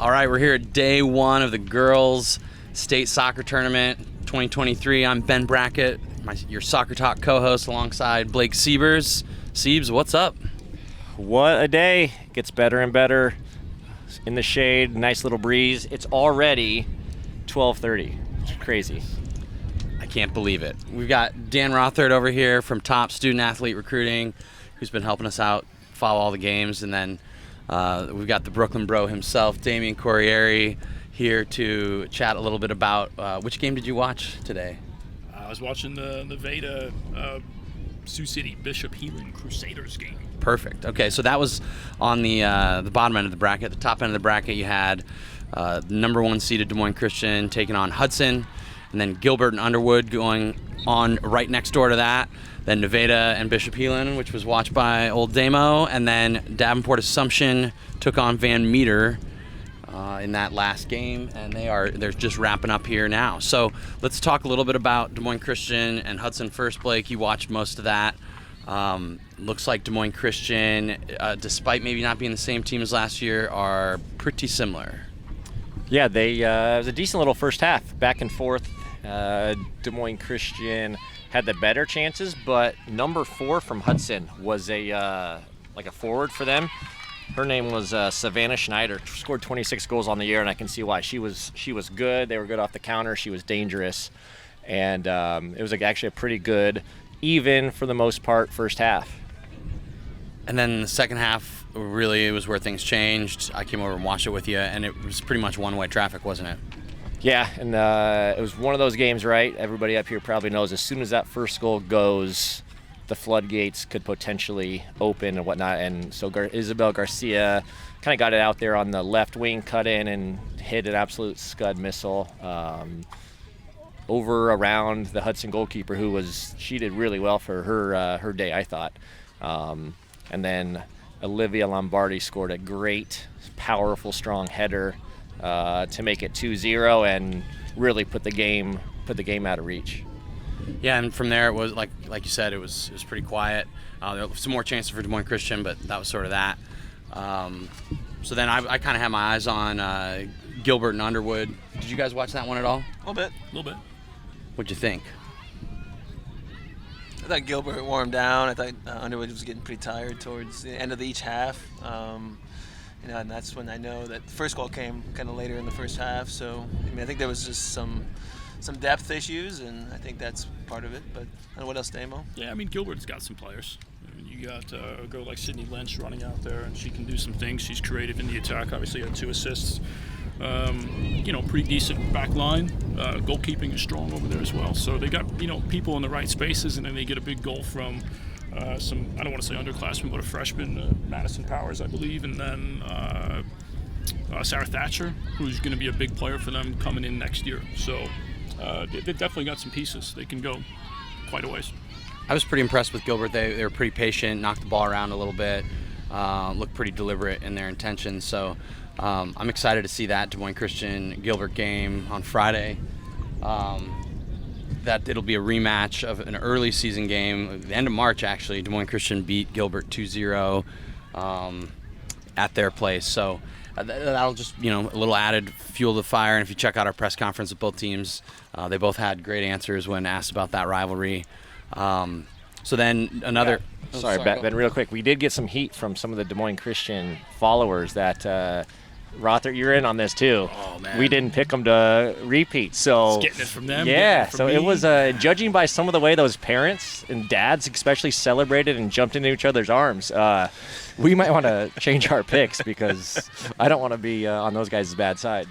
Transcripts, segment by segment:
All right, we're here at day one of the girls' state soccer tournament 2023. I'm Ben Brackett, your Soccer Talk co-host alongside Blake Siebers. Siebes, what's up? What a day. Gets better and better. In the shade, nice little breeze. It's already 12:30. It's crazy. I can't believe it. We've got Dan Rothard over here from Top Student Athlete Recruiting, who's been helping us out, follow all the games. And then we've got the Brooklyn Bro himself, Damian Corriere, here to chat a little bit about which game did you watch today? I was watching the Nevada Sioux City Bishop Healing Crusaders game. Perfect. Okay, so that was on the bottom end of the bracket. The top end of the bracket, you had number one seeded Des Moines Christian taking on Hudson, and then Gilbert and Underwood going on right next door to that. Then Nevada and Bishop Heelan, which was watched by Old Damo, and then Davenport Assumption took on Van Meter in that last game, and they're just wrapping up here now. So let's talk a little bit about Des Moines Christian and Hudson first. Blake, you watched most of that. Looks like Des Moines Christian, despite maybe not being the same team as last year, are pretty similar. Yeah, it was a decent little first half, back and forth. Des Moines Christian had the better chances, but number 4 from Hudson was a forward for them. Her name was Savannah Schneider. Scored 26 goals on the year, and I can see why. She was good. They were good off the counter. She was dangerous, and it was actually a pretty good, even for the most part, first half. And then the second half, really, it was where things changed. I came over and watched it with you, and it was pretty much one-way traffic, wasn't it? Yeah, and it was one of those games, right? Everybody up here probably knows as soon as that first goal goes, the floodgates could potentially open and whatnot. And so Isabel Garcia kind of got it out there on the left wing, cut in, and hit an absolute scud missile over around the Hudson goalkeeper, she did really well for her day, I thought. And then Olivia Lombardi scored a great, powerful, strong header to make it 2-0 and really put the game out of reach. Yeah, and from there it was like you said, it was pretty quiet. There were some more chances for Des Moines Christian, but that was sort of that. So then I kind of had my eyes on Gilbert and Underwood. Did you guys watch that one at all? A little bit. What'd you think? I thought Gilbert warmed down. I thought Underwood was getting pretty tired towards the end of each half. And that's when I know that the first goal came kind of later in the first half. So I think there was just some depth issues, and I think that's part of it. But I don't know what else, Damo? Yeah, Gilbert's got some players. You got a girl like Sydney Lynch running out there, and she can do some things. She's creative in the attack. Obviously, had 2 assists. Pretty decent back line. Goalkeeping is strong over there as well. So they got people in the right spaces, and then they get a big goal from some, I don't want to say underclassmen, but a freshman, Madison Powers, I believe, and then Sarah Thatcher, who's going to be a big player for them coming in next year. So they've definitely got some pieces. They can go quite a ways. I was pretty impressed with Gilbert. They were pretty patient, knocked the ball around a little bit, looked pretty deliberate in their intentions. So I'm excited to see that Des Moines Christian Gilbert game on Friday. That it'll be a rematch of an early season game. At the end of March, actually, Des Moines Christian beat Gilbert 2-0 at their place. So that'll just, a little added fuel to the fire. And if you check out our press conference with both teams, they both had great answers when asked about that rivalry. So then another... Yeah. Sorry, Ben, real quick. We did get some heat from some of the Des Moines Christian followers that... Rothert, you're in on this too. Oh, man. We didn't pick them to repeat, so just getting it from them. Yeah, from so me. it was judging by some of the way those parents and dads especially celebrated and jumped into each other's arms. We might want to change our picks because I don't want to be on those guys' bad side.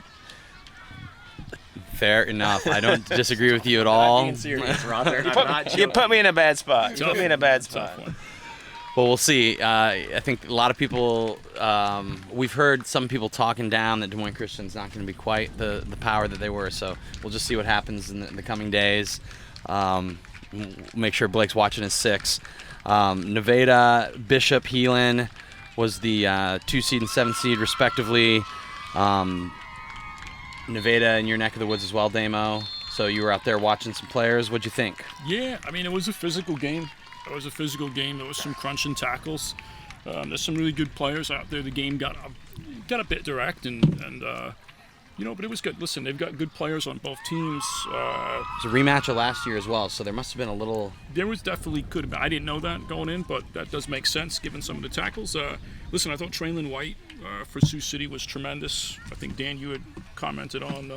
Fair enough. I don't disagree with you at all. You put me in a bad spot. Well, we'll see. I think a lot of people, we've heard some people talking down that Des Moines Christian's not going to be quite the power that they were, so we'll just see what happens in the coming days. Make sure Blake's watching his 6. Nevada, Bishop, Heelan was the 2 seed and 7 seed respectively. Nevada in your neck of the woods as well, Damo. So you were out there watching some players. What'd you think? Yeah, it was a physical game. There was some crunching tackles. There's some really good players out there. The game got a bit direct, and but it was good. Listen, they've got good players on both teams. It was a rematch of last year as well, so there must have been a little. There was definitely could have been. I didn't know that going in, but that does make sense given some of the tackles. Listen, I thought Traylon White for Sioux City was tremendous. I think, Dan, you had commented on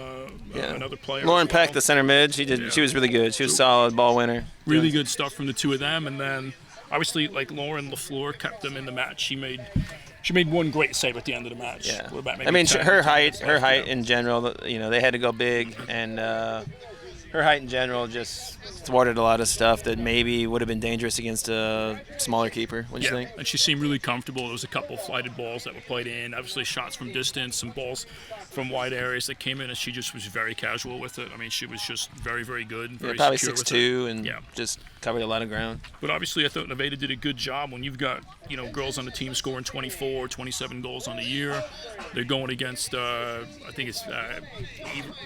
another player. Lauren as well. Peck, the center mid, she was really good. She was a solid ball winner. Really good stuff from the two of them, and then obviously like Lauren LaFleur kept them in the match. She made one great save at the end of the match. Yeah. About I mean, 10 her minutes height left. in general, they had to go big, and her height in general just thwarted a lot of stuff that maybe would have been dangerous against a smaller keeper. What do you think? And she seemed really comfortable. There was a couple of flighted balls that were played in, obviously shots from distance, some balls from wide areas that came in, and she just was very casual with it. I mean, she was just very, very good and very Probably secure with 6'2", it. and just covered a lot of ground. But obviously, I thought Nevada did a good job when you've got, girls on the team scoring 24, 27 goals on the year. They're going against, I think it's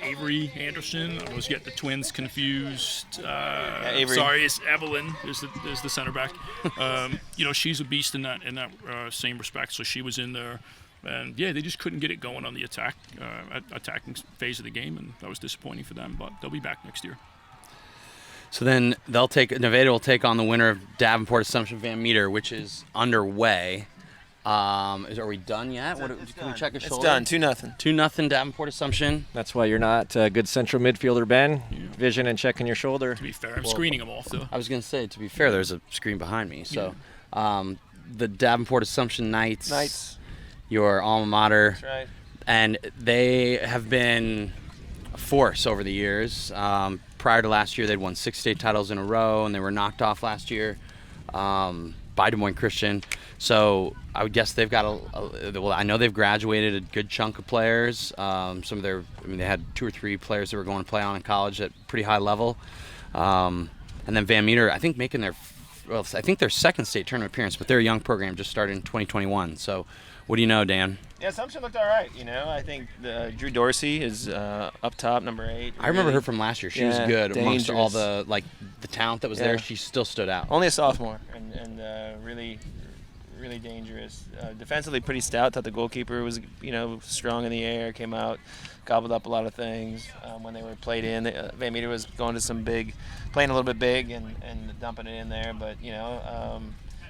Avery Anderson. I always get the twins confused. Avery. Sorry, it's Evelyn is the center back. She's a beast in that same respect. So she was in there. And, yeah, they just couldn't get it going on the attacking phase of the game, and that was disappointing for them. But they'll be back next year. So then Nevada will take on the winner of Davenport Assumption Van Meter, which is underway. Are we done yet? Can we check a shoulder? It's done. 2-0. 2-0 Davenport Assumption. That's why you're not a good central midfielder, Ben. Yeah. Vision and checking your shoulder. To be fair, I'm screening them off, though. I was going to say, to be fair, there's a screen behind me. So the Davenport Assumption Knights, your alma mater. That's right. And they have been a force over the years. Prior to last year, they'd won 6 state titles in a row, and they were knocked off last year by Des Moines Christian. So I would guess they've got I know they've graduated a good chunk of players. They had 2 or 3 players that were going to play on in college at pretty high level. And then Van Meter, I think making their second state tournament appearance, but their young program just started in 2021. So what do you know, Dan? Yeah, Assumption looked all right. I think Drew Dorsey is up top, number 8. I remember her from last year. She was good amongst all the talent that was there. She still stood out. Only a sophomore, and really, really dangerous. Defensively pretty stout. Thought the goalkeeper was, strong in the air. Came out, gobbled up a lot of things when they were played in. Van Meter was going to playing a little bit big and dumping it in there. But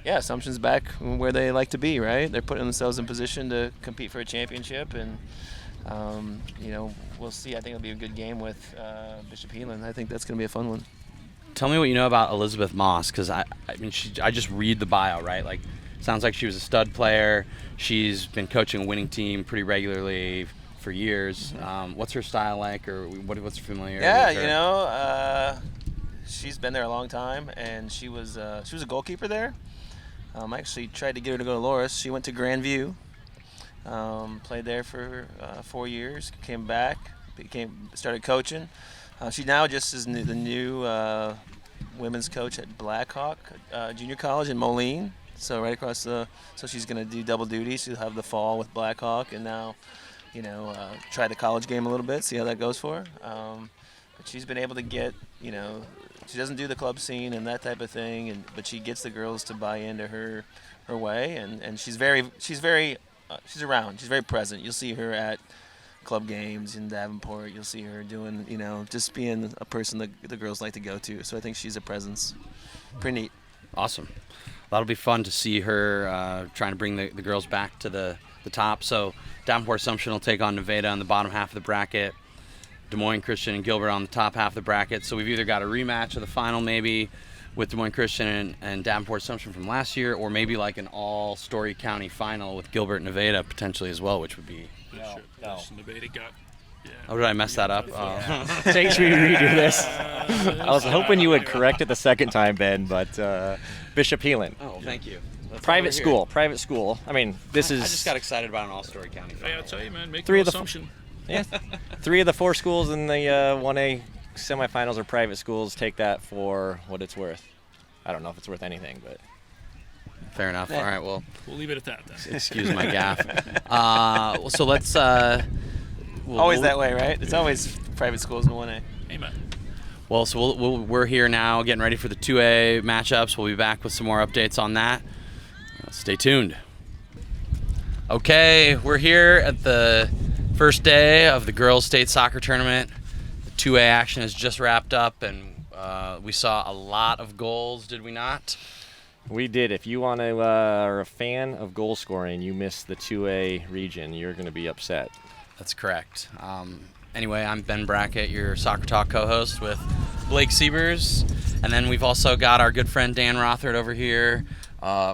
Assumption's back where they like to be, right? They're putting themselves in position to compete for a championship, and we'll see. I think it'll be a good game with Bishop Heelan. I think that's going to be a fun one. Tell me what you know about Elizabeth Moss, because I just read the bio, right? Like, sounds like she was a stud player. She's been coaching a winning team pretty regularly for years. What's her style like, or what's familiar? Yeah, she's been there a long time, and she was a goalkeeper there. I actually tried to get her to go to Loris. She went to Grandview, played there for 4 years, came back, started coaching. She now just is the new women's coach at Blackhawk Junior College in Moline. So right across so she's going to do double duty. She'll have the fall with Blackhawk, and now, try the college game a little bit, see how that goes for her. But she's been able to get, she doesn't do the club scene and that type of thing, but she gets the girls to buy into her way, and she's around. She's very present. You'll see her at club games in Davenport. You'll see her doing, just being a person that the girls like to go to. So I think she's a presence. Pretty neat. Awesome. That'll be fun to see her trying to bring the girls back to the top. So Davenport Assumption will take on Nevada on the bottom half of the bracket. Des Moines Christian and Gilbert on the top half of the bracket. So we've either got a rematch of the final maybe with Des Moines Christian and Davenport Assumption from last year, or maybe like an all-Story County final with Gilbert and Nevada potentially as well, which would be... No. Nevada got... Yeah. Oh, did I mess that up? Thanks for redo this. I was hoping you would correct it the second time, Ben, but Bishop Heelan. Oh, thank you. Private school. I mean, I just got excited about an all-Story County final. Hey, I'll tell you, man, make 3 no of the assumption. Yeah, 3 of the 4 schools in the 1A semifinals are private schools. Take that for what it's worth. I don't know if it's worth anything, but Fair enough. All right, well, we'll leave it at that then. Excuse my gaffe. So let's. Always that way, right? It's always private schools in 1A. Amen. Well, so we're here now getting ready for the 2A matchups. We'll be back with some more updates on that. Stay tuned. Okay, we're here at the first day of the girls' state soccer tournament. The 2A action has just wrapped up, and we saw a lot of goals, did we not? We did. If you are a fan of goal scoring, you missed the 2A region, you're going to be upset. That's correct. Anyway, I'm Ben Brackett, your Soccer Talk co-host with Blake Siebers. And then we've also got our good friend Dan Rothert over here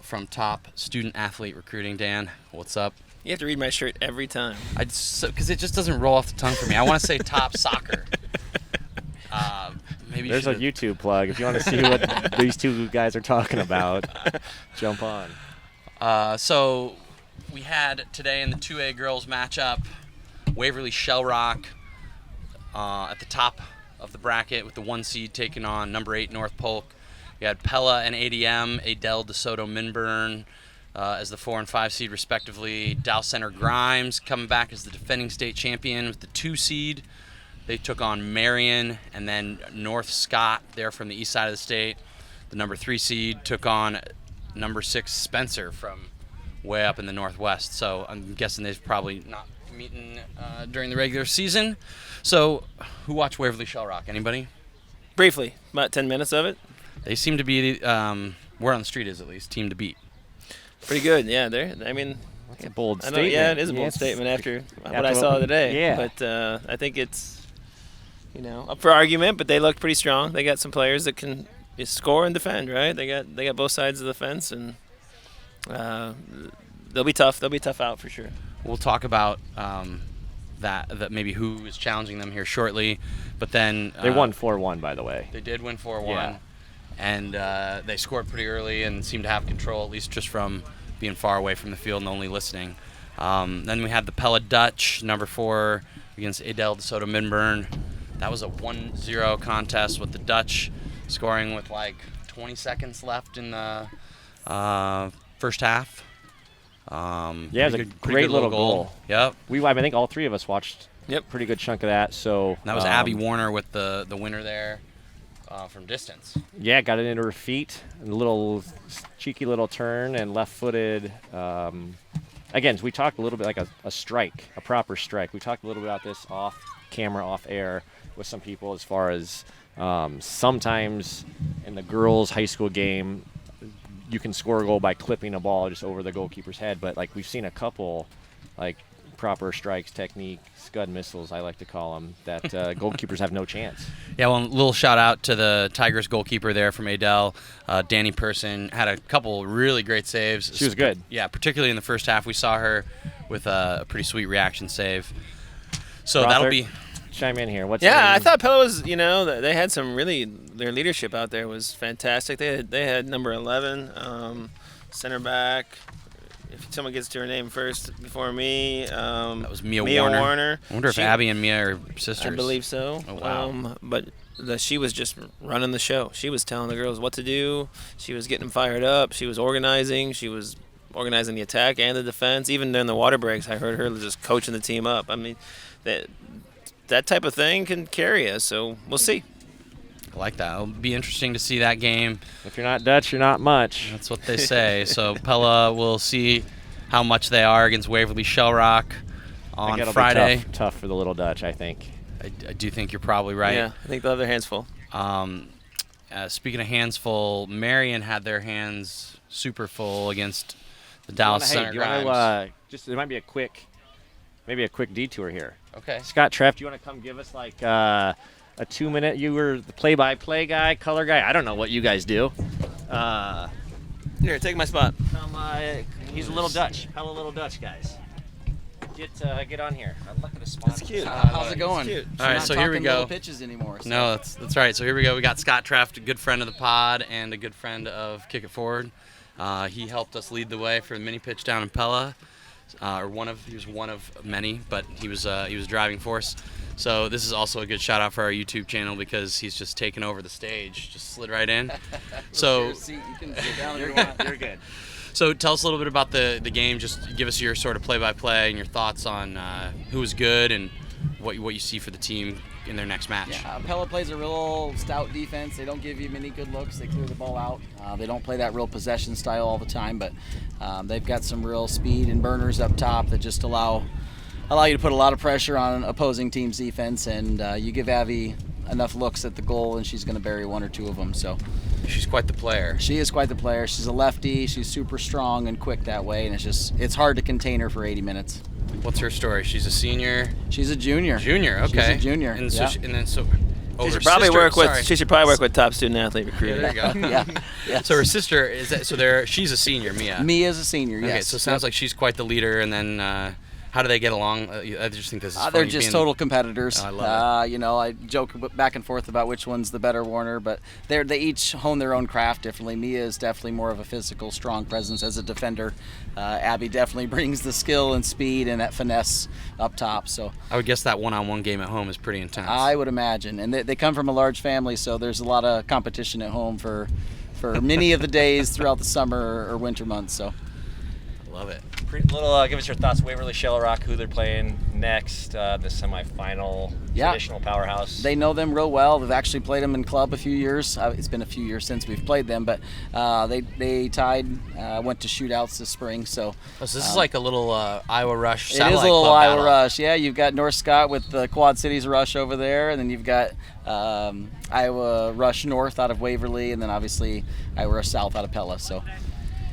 from Top Student Athlete Recruiting. Dan, what's up? You have to read my shirt every time. Because it just doesn't roll off the tongue for me. I want to say Top Soccer. Maybe There's a YouTube plug. If you want to see what these two guys are talking about, jump on. So we had today in the 2A girls matchup, Waverly Shell Rock at the top of the bracket with the 1 seed taking on number 8 North Polk. We had Pella and ADM, Adel DeSoto Minburn as the 4 and 5 seed respectively. Dow Center Grimes coming back as the defending state champion with the 2 seed. They took on Marion, and then North Scott there from the east side of the state. The number 3 seed took on number 6 Spencer from way up in the northwest. So I'm guessing they've probably not meeting during the regular season. So who watched Waverly Shell Rock? Anybody? Briefly, about 10 minutes of it. They seem to be, word on the street is at least, team to beat. Pretty good, yeah. That's a bold I know, statement. yeah, it is a bold statement after what I saw today. Yeah. But I think it's, up for argument. But they look pretty strong. They got some players that can score and defend, right? They got both sides of the fence, and they'll be tough. They'll be tough out for sure. We'll talk about that maybe who is challenging them here shortly. But then They won 4-1, by the way. They did win 4-1. Yeah. And they scored pretty early and seemed to have control, at least just from being far away from the field and only listening. Then we had the Pella Dutch, number 4, against Adel DeSoto Minburn. That was a 1-0 contest with the Dutch scoring with like 20 seconds left in the first half. Yeah, it was a pretty great good little goal. Yep. I think all three of us watched Yep. a pretty good chunk of that. So That was Abby Warner with the winner there from distance. Yeah, got it into her feet, a little cheeky little turn and left-footed. Again, we talked a little bit like a strike, a proper strike. We talked a little bit about this off camera, off air with some people as far as sometimes in the girls' high school game, you can score a goal by clipping a ball just over the goalkeeper's head. But like we've seen a couple like proper strikes, technique, scud missiles, I like to call them, that goalkeepers have no chance. Yeah, well, a little shout out to the Tigers goalkeeper there from Adel. Danny Person had a couple really great saves. She was good. Yeah, particularly in the first half. We saw her with a pretty sweet reaction save. So Rothert, that'll be... Chime in here. What's Yeah, I thought Pella was, they had some really, their leadership out there was fantastic. They had number 11, center back. If someone gets to her name first before me, that was Mia Warner. Warner. I wonder if Abby and Mia are sisters. I believe so. Oh, wow. But she was just running the show. She was telling the girls what to do. She was getting them fired up. She was organizing. She was organizing the attack and the defense. Even during the water breaks, I heard her just coaching the team up. I mean, that type of thing can carry us, so we'll see. I like that. It'll be interesting to see that game. If you're not Dutch, you're not much. That's what they say. So Pella will see how much they are against Waverly Shell Rock on Friday. Be tough for the little Dutch, I think. I do think you're probably right. Yeah, I think they'll have their hands full. Speaking of hands full, Marion had their hands super full against the Dallas Center Grimes. There might be a quick detour here. Okay. Scott Treff, do you want to come give us like a 2-minute? You were the play-by-play guy, color guy. I don't know what you guys do. Here, take my spot. He's a little Dutch. Hello, little Dutch guys. Get on here. I'm looking to spot. That's cute. How's it going? Cute. All right, so here we go. Little pitches anymore. So. No, that's right. So here we go. We got Scott Treff, a good friend of the pod and a good friend of Kick It Forward. He helped us lead the way for the mini pitch down in Pella. He was one of many, but he was driving force. So this is also a good shout out for our YouTube channel because he's just taken over the stage, just slid right in. So you can sit down if you want. You're good. So tell us a little bit about the game. Just give us your sort of play-by-play and your thoughts on who was good and what you see for the team in their next match. Yeah, Pella plays a real stout defense. They don't give you many good looks. They clear the ball out. They don't play that real possession style all the time, but they've got some real speed and burners up top that just allow you to put a lot of pressure on opposing team's defense, and you give Abby enough looks at the goal and she's going to bury one or two of them. So she's quite the player. She is quite the player. She's a lefty. She's super strong and quick that way, and it's hard to contain her for 80 minutes. What's her story? She's a senior. She's a junior. Junior, okay. She's a junior. And so, she should probably work with top student athlete recruiting. Yeah, there you go. Yeah. Yes. So her sister is that? So she's a senior, Mia. Mia is a senior. Yes. Okay, so it sounds like she's quite the leader. And then, how do they get along? I just think this is funny. They're just total competitors. Oh, I love it. I joke back and forth about which one's the better Warner, but they each hone their own craft differently. Mia is definitely more of a physical, strong presence as a defender. Abby definitely brings the skill and speed and that finesse up top. So I would guess that one-on-one game at home is pretty intense. I would imagine, and they come from a large family, so there's a lot of competition at home for many of the days throughout the summer or winter months. So. Love it. Give us your thoughts. Waverly Shell Rock, who they're playing next, the semifinal, traditional powerhouse. They know them real well. They've actually played them in club a few years. It's been a few years since we've played them, but they tied, went to shootouts this spring. So this is like a little Iowa Rush satellite club. It is a little Iowa battle. Rush. Yeah, you've got North Scott with the Quad Cities Rush over there, and then you've got Iowa Rush North out of Waverly, and then obviously Iowa Rush South out of Pella. So.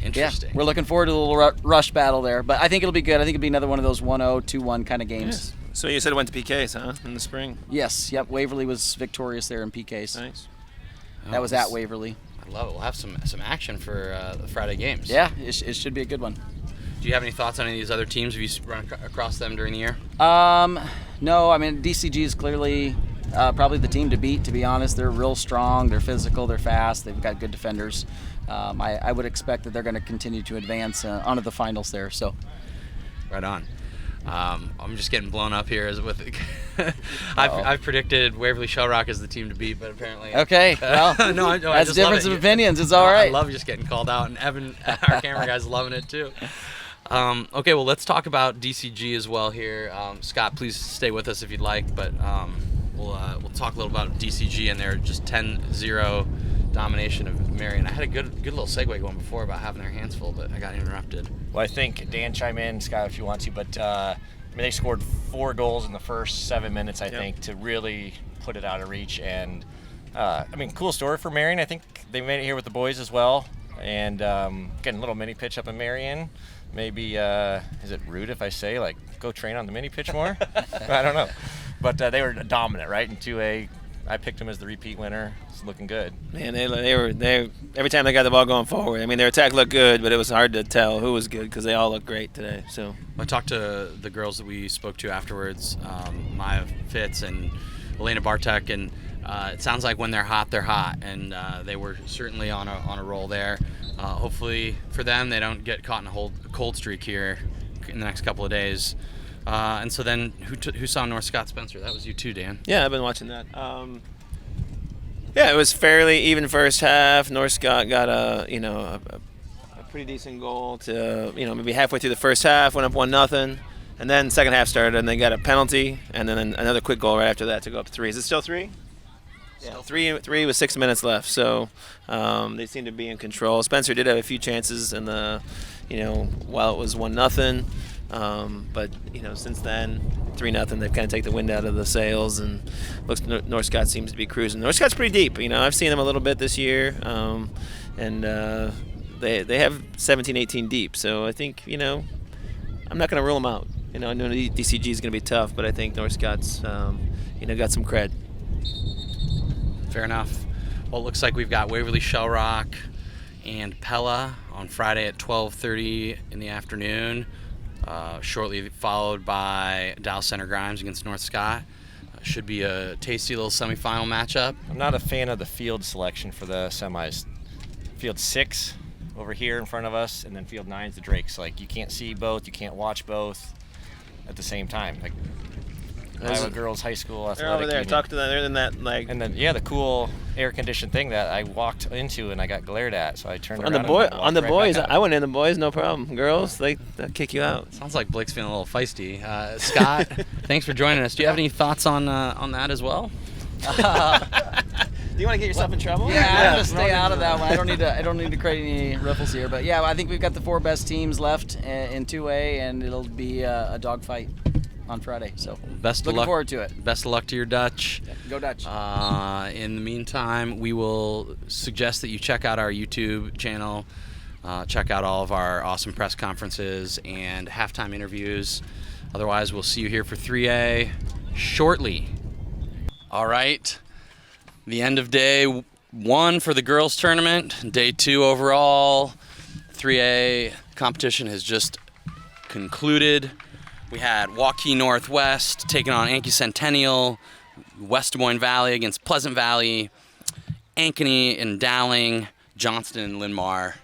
Interesting. Yeah, we're looking forward to a little rush battle there, but I think it'll be good. I think it'll be another one of those 1-0, 2-1 kind of games. Yes. So you said it went to PKs, huh, in the spring? Yes, yep. Waverly was victorious there in PKs. Nice. That was at Waverly. I love it. We'll have some action for the Friday games. Yeah, it should be a good one. Do you have any thoughts on any of these other teams? Have you run across them during the year? No. I mean, DCG is clearly probably the team to beat, to be honest. They're real strong. They're physical. They're fast. They've got good defenders. I would expect that they're going to continue to advance onto the finals there. So, right on. I'm just getting blown up here with. I've predicted Waverly Shell Rock as the team to beat, but apparently. Okay. Well, that's difference of opinions. It's all right. I love just getting called out, and Evan, our camera guy's loving it too. Okay, well, let's talk about DCG as well here. Scott, please stay with us if you'd like, but we'll talk a little about DCG and their just 10-0 domination of Marion. I had a good little segue going before about having their hands full, but I got interrupted. Well, I think Dan chime in, Scott, if you want to, but they scored 4 goals in the first 7 minutes, I think, to really put it out of reach. And cool story for Marion. I think they made it here with the boys as well, and getting a little mini pitch up in Marion. Maybe is it rude if I say go train on the mini pitch more? I don't know, but they were dominant, right? In 2A, I picked them as the repeat winner. It's looking good. Man, they every time they got the ball going forward. I mean, their attack looked good, but it was hard to tell who was good because they all looked great today. So I talked to the girls that we spoke to afterwards, Maya Fitz and Elena Bartek, and it sounds like when they're hot, and they were certainly on a roll there. Hopefully for them, they don't get caught in a cold streak here in the next couple of days. And so then, who saw North Scott Spencer? That was you too, Dan. Yeah, I've been watching that. Yeah, it was fairly even first half. North Scott got a pretty decent goal to maybe halfway through the first half, went up 1-0, and then second half started and they got a penalty and then another quick goal right after that to go up 3. Is it still 3? Yeah, 3 with 6 minutes left. So they seem to be in control. Spencer did have a few chances in the, while it was 1-0. But since then 3-0, they've kind of taken the wind out of the sails, and looks North Scott seems to be cruising. North Scott's pretty deep. I've seen them a little bit this year, and they have 17-18 deep. So I think I'm not going to rule them out. I know DCG is going to be tough, but I think North Scott's got some cred. Fair enough. Well, it looks like we've got Waverly Shell Rock and Pella on Friday at 12:30 in the afternoon. Shortly followed by Dallas Center Grimes against North Scott. Should be a tasty little semifinal matchup. I'm not a fan of the field selection for the semis. Field 6 over here in front of us, and then field 9 is the Drakes. You can't see both, you can't watch both at the same time. Iowa Girls High School They're over Athletic there. Union. Talk to them. They're in that like. And then the cool air-conditioned thing that I walked into and I got glared at, so I turned On around. the boy, and on the walked right boys, back out. I went in the boys, no problem. Girls, they'll kick you out. Sounds like Blake's feeling a little feisty. Scott, thanks for joining us. Do you have any thoughts on that as well? Do you want to get yourself in trouble? Yeah, I'm gonna stay out of that one. I don't need to create any ripples here. But yeah, I think we've got the 4 best teams left in 2A, and it'll be a dogfight on Friday. So Best of looking luck. forward to it. Best of luck to your Dutch. Yeah, go Dutch. In the meantime, we will suggest that you check out our YouTube channel. Check out all of our awesome press conferences and halftime interviews. Otherwise, we'll see you here for 3A shortly. All right. The end of day 1 for the girls tournament. Day 2 overall. 3A competition has just concluded. We had Waukee Northwest taking on Ankeny Centennial, West Des Moines Valley against Pleasant Valley, Ankeny and Dowling, Johnston and Linn-Mar.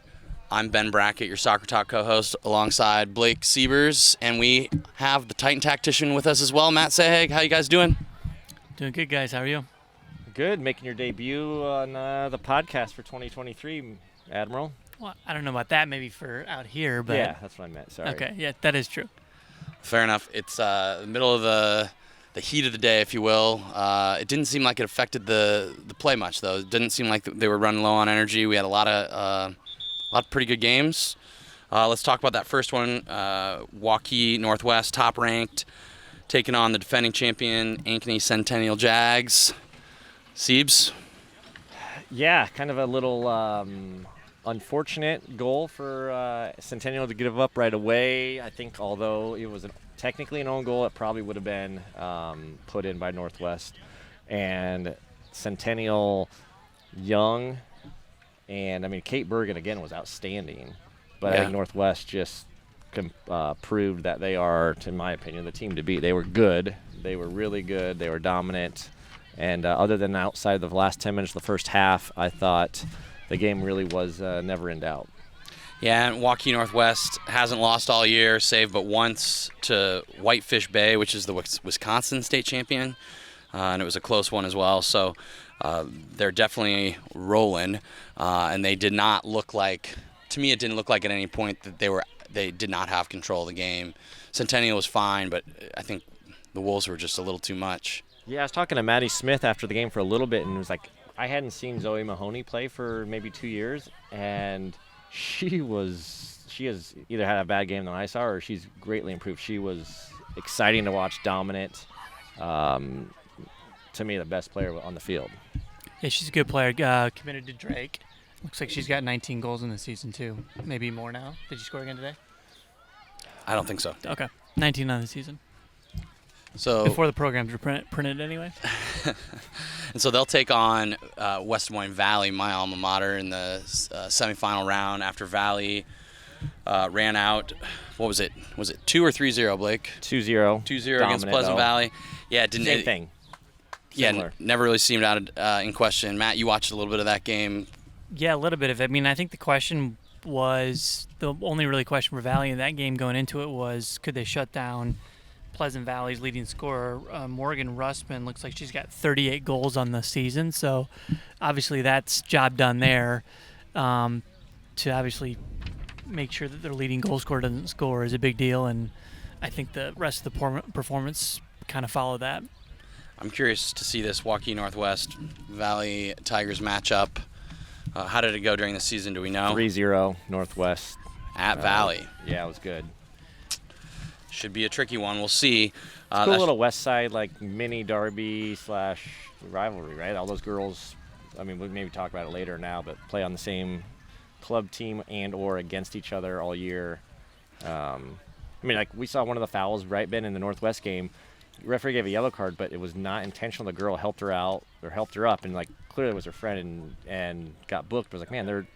I'm Ben Brackett, your Soccer Talk co-host, alongside Blake Siebers, and we have the Titan Tactician with us as well, Matt Sahag. How you guys doing? Doing good, guys. How are you? Good, making your debut on the podcast for 2023, Admiral. Well, I don't know about that. Maybe for out here, but Yeah, that's what I meant. Sorry. okay. Yeah, that is true. Fair enough. It's the middle of the heat of the day, if you will. It didn't seem like it affected the play much, though. It didn't seem like they were running low on energy. We had a lot of pretty good games. Let's talk about that first one. Waukee Northwest, top ranked, taking on the defending champion Ankeny Centennial Jags. Siebes. Yeah, kind of a little unfortunate goal for Centennial to give up right away. I think although it was technically an own goal, it probably would have been put in by Northwest. And Centennial young, and I mean Kate Bergen again was outstanding, but I think Northwest just proved that they are, in my opinion, the team to beat. They were good. They were really good. They were dominant. And other than outside the last 10 minutes of the first half, I thought the game really was never in doubt. Yeah, and Waukee Northwest hasn't lost all year, save but once to Whitefish Bay, which is the Wisconsin state champion, and it was a close one as well. So they're definitely rolling, and they did not look like, to me, it didn't look like at any point that they did not have control of the game. Centennial was fine, but I think the Wolves were just a little too much. Yeah, I was talking to Maddie Smith after the game for a little bit, and it was like, I hadn't seen Zoe Mahoney play for maybe 2 years, and she has either had a bad game than I saw, or she's greatly improved. She was exciting to watch, dominant. To me, the best player on the field. Yeah, she's a good player. Committed to Drake. Looks like she's got 19 goals in the season too. Maybe more now. Did she score again today? I don't think so. Okay, 19 on the season. So Before the programs were printed anyway. and so they'll take on West Des Moines Valley, my alma mater, in the semifinal round after Valley ran out. What was it? Was it 2 or 3-0, Blake? 2-0. 2-0 against Pleasant Valley. Yeah, it didn't. Same thing. Yeah, Similar. never really seemed out in question. Matt, you watched a little bit of that game. Yeah, a little bit of it. I mean, I think the question was, the only really question for Valley in that game going into it was, could they shut down Pleasant Valley's leading scorer? Morgan Russman looks like she's got 38 goals on the season, so obviously that's job done there. To obviously make sure that their leading goal scorer doesn't score is a big deal, and I think the rest of the performance kind of followed that. I'm curious to see this Waukee Northwest Valley Tigers matchup. How did it go during the season? Do we know? 3-0 Northwest. At Valley. Yeah, it was good. Should be a tricky one. We'll see. Cool little West Side like mini derby / rivalry, right? All those girls, I mean, we'll maybe talk about it later now, but play on the same club team and or against each other all year. I mean, like we saw one of the fouls, right, Ben, in the Northwest game. The referee gave a yellow card, but it was not intentional. The girl helped her out or helped her up, and like clearly it was her friend and got booked. But it was like, man,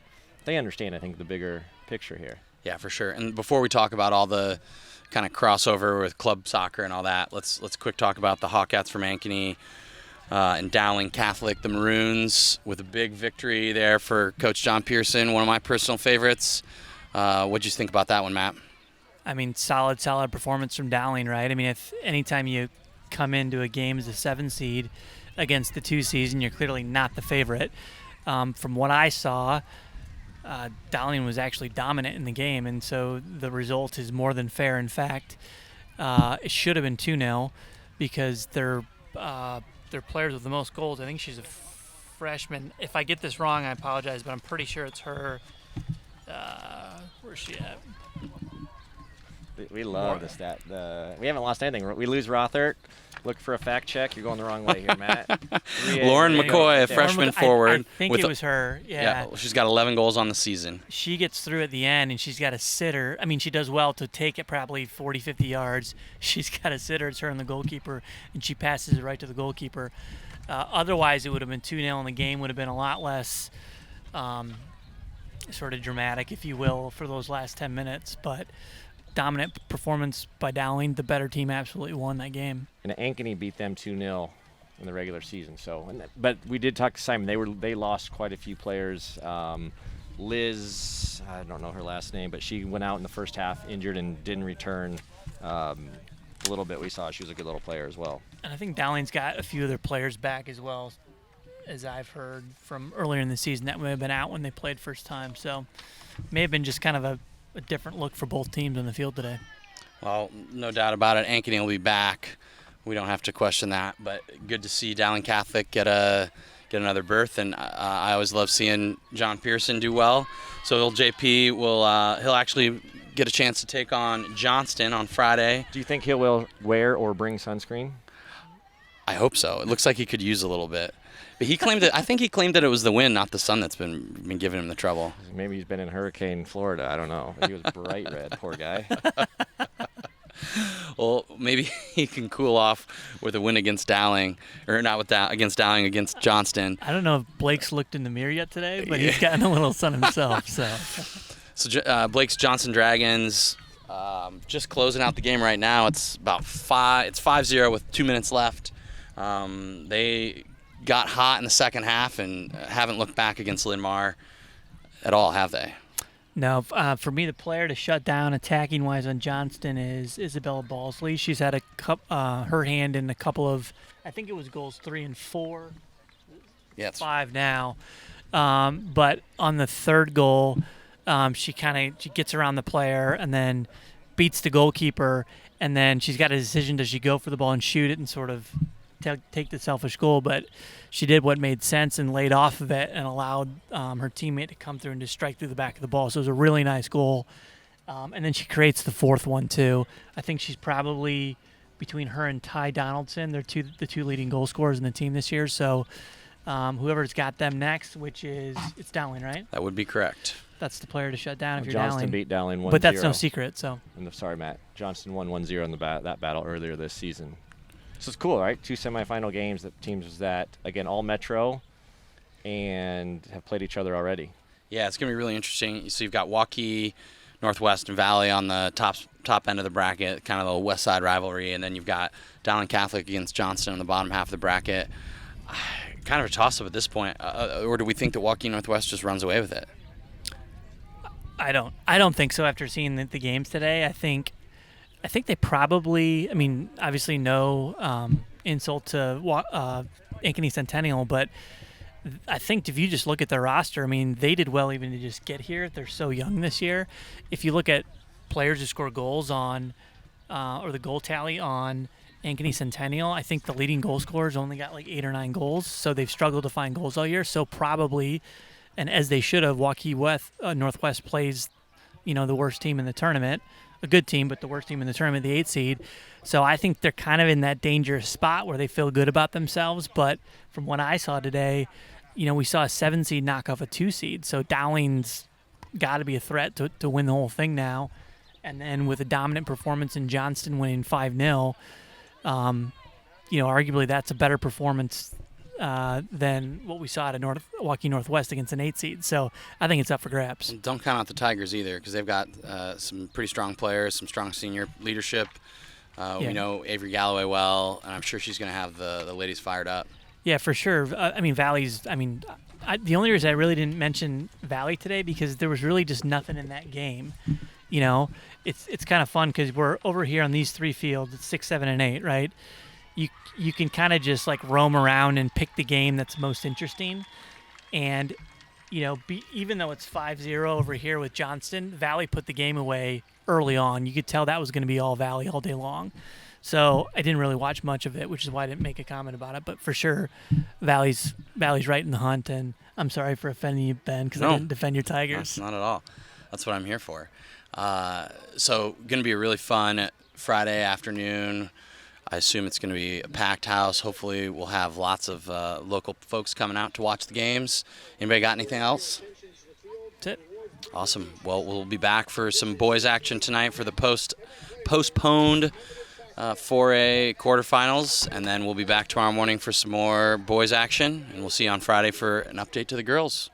they understand, I think, the bigger picture here. Yeah, for sure. And before we talk about all the kind of crossover with club soccer and all that, let's quick talk about the Hawkettes from Ankeny and Dowling Catholic, the Maroons, with a big victory there for Coach John Pearson, one of my personal favorites. What'd you think about that one, Matt? I mean, solid performance from Dowling, right? I mean, if anytime you come into a game as a 7 seed against the 2 seeds, and you're clearly not the favorite. From what I saw, Dowling was actually dominant in the game, and so the result is more than fair. In fact, it should have been 2-0 because they're players with the most goals. I think she's a freshman. If I get this wrong, I apologize, but I'm pretty sure it's her. Where's she at? We love the stat. We haven't lost anything. We lose Rothert. Look for a fact check. You're going the wrong way here, Matt. Lauren McCoy, a freshman forward. I think it was her. Yeah. She's got 11 goals on the season. She gets through at the end, and she's got a sitter. I mean, she does well to take it probably 40, 50 yards. She's got a sitter. It's her and the goalkeeper, and she passes it right to the goalkeeper. Otherwise, it would have been 2-0, and the game would have been a lot less sort of dramatic, if you will, for those last 10 minutes. But dominant performance by Dowling. The better team absolutely won that game. And Ankeny beat them 2-0 in the regular season. But we did talk to Simon. They lost quite a few players. Liz, I don't know her last name, but she went out in the first half injured and didn't return. A little bit we saw she was a good little player as well. And I think Dowling's got a few of their players back as well, as I've heard from earlier in the season that may have been out when they played first time. So may have been just kind of a different look for both teams on the field today. Well, no doubt about it. Ankeny will be back. We don't have to question that. But good to see Dowling Catholic get another berth. And I always love seeing John Pearson do well. So old JP he'll actually get a chance to take on Johnston on Friday. Do you think he'll wear or bring sunscreen? I hope so. It looks like he could use a little bit. But he claimed I think he claimed that it was the wind, not the sun, that's been giving him the trouble. Maybe he's been in Hurricane Florida. I don't know. He was bright red, poor guy. Well, maybe he can cool off with a win against Dowling, or not with against Dowling, against Johnston. I don't know if Blake's looked in the mirror yet today, but he's gotten a little sun himself. So Blake's Johnson Dragons just closing out the game right now. It's about 5-0 with 2 minutes left. They got hot in the second half and haven't looked back against Linn-Mar at all, have they? No, for me, the player to shut down attacking-wise on Johnston is Isabella Balsley. She's had her hand in a couple of, I think it was goals 3 and 4. Yeah, it's 5 now. But on the third goal, she gets around the player and then beats the goalkeeper, and then she's got a decision: does she go for the ball and shoot it and sort of take the selfish goal? But she did what made sense and laid off of it and allowed her teammate to come through and just strike through the back of the ball. So it was a really nice goal. And then she creates the fourth one too. I think she's probably, between her and Ty Donaldson, they're the two leading goal scorers in the team this year. So whoever's got them next, it's Dowling, right? That would be correct. That's the player to shut down if you're Johnston Dowling. beat Dowling 1-0. But that's no secret. So. Sorry, Matt. Johnston won 1-0 in that battle earlier this season. So it's cool, right? 2 semifinal games that teams that, again, all Metro and have played each other already. Yeah, it's going to be really interesting. So you've got Waukee, Northwest, and Valley on the top end of the bracket, kind of the west side rivalry, and then you've got Dowling Catholic against Johnston on the bottom half of the bracket. Kind of a toss-up at this point. Or do we think that Waukee Northwest just runs away with it? I don't think so after seeing the games today. I think they probably, I mean, obviously no insult to Ankeny Centennial, but I think if you just look at their roster, I mean, they did well even to just get here. They're so young this year. If you look at players who score goals on, or the goal tally on Ankeny Centennial, I think the leading goal scorers only got like 8 or 9 goals, so they've struggled to find goals all year. So probably, and as they should have, Waukee Northwest plays, the worst team in the tournament. A good team, but the worst team in the tournament, the 8 seed. So I think they're kind of in that dangerous spot where they feel good about themselves. But from what I saw today, we saw a 7 seed knock off a 2 seed. So Dowling's got to be a threat to win the whole thing now. And then with a dominant performance in Johnston winning 5-0, arguably that's a better performance than what we saw at Waukee Northwest against an 8 seed. So I think it's up for grabs. And don't count out the Tigers either, because they've got some pretty strong players, some strong senior leadership. We know Avery Galloway well, and I'm sure she's going to have the ladies fired up. Yeah, for sure. Valley's, the only reason I really didn't mention Valley today, because there was really just nothing in that game. It's kind of fun because we're over here on these 3 fields, it's 6, 7, and 8, right? you can kind of just like roam around and pick the game that's most interesting. And even though it's 5-0 over here with Johnston, Valley put the game away early on. You could tell that was going to be all Valley all day long. So I didn't really watch much of it, which is why I didn't make a comment about it. But for sure, Valley's right in the hunt. And I'm sorry for offending you, Ben, because I didn't defend your Tigers. Not at all. That's what I'm here for. So going to be a really fun Friday afternoon. I assume it's going to be a packed house. Hopefully we'll have lots of local folks coming out to watch the games. Anybody got anything else? That's it. Awesome. Well, we'll be back for some boys action tonight for the postponed 4A quarterfinals, and then we'll be back tomorrow morning for some more boys action, and we'll see you on Friday for an update to the girls.